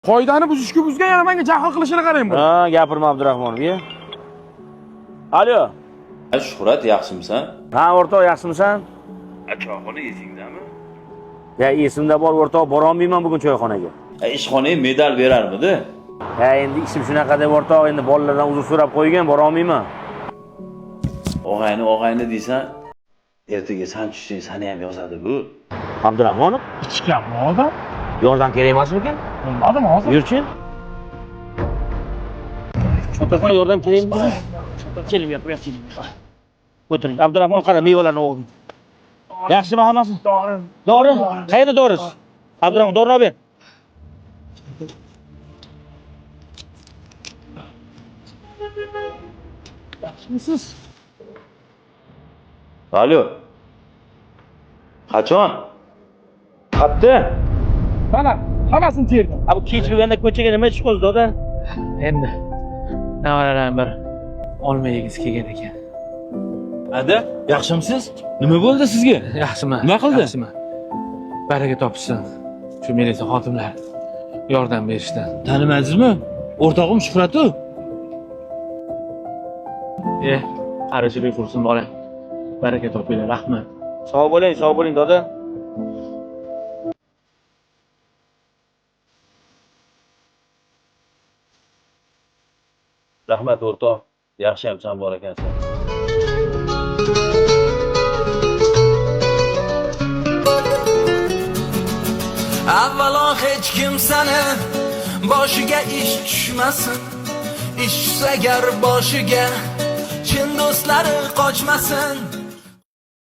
Qoidani buzishga buzgan yana menga jahl qilishini qarang bu. Ha, gapirma Abdurahmonov, ya. Alo. Shuhrat, yaxshimisan? Ha, o'rtoq, yaxshimisan? Choyxona esingdami? Ya, esimda bor o'rtoq, bora olmayman bugun choyxonaga. Ishxonaga medal berarmidi? Ha, endi ishim shunaqa deb o'rtoq, endi bolalardan uzr so'rab qo'ygan, bora olmayman. Og'ayni deysan, ertaga san tushsang seni ham yozadi bu. Abdurahmonov, Ichganmi odam? yordam kerak emasmikan? Bilmadim hozir. Yurchi. Cho'tasan yordam kerakmi? Keling, bu yoqqa keling. O'tiring. Abdurahmon qara, mevalarni oldim. Yaxshimi hammasi? Dori. Qayerda dorisi? Abdurahmon, dorini olib ber. Yaxshimisiz? Alo. Qachon? Qatda? Mana hammasini terdim. Abi kech kirganda ko'chaga nima ish qo'ydi, doda? Endi navaralarni bir olma yegisi kelgan ekan. Ada, yaxshimisiz? Nima bo'ldi sizga? Yaxshiman. Nima qildi? Yaxshiman. Baraka topishsin. Shu militsiya xodimlari yordam berishdan. Tanimadingizmi? O'rtog'im Shuhratu. Qarichilik qursin bola. Baraka topinglar, rahmat. Sog' bo'ling, doda. Rahmat o'rtoq. Yaxshiyamsan, bor ekansan. Avvalo hech kim seni boshiga ish tushmasin. Ish tushsa agar boshiga chin do'stlari qochmasin.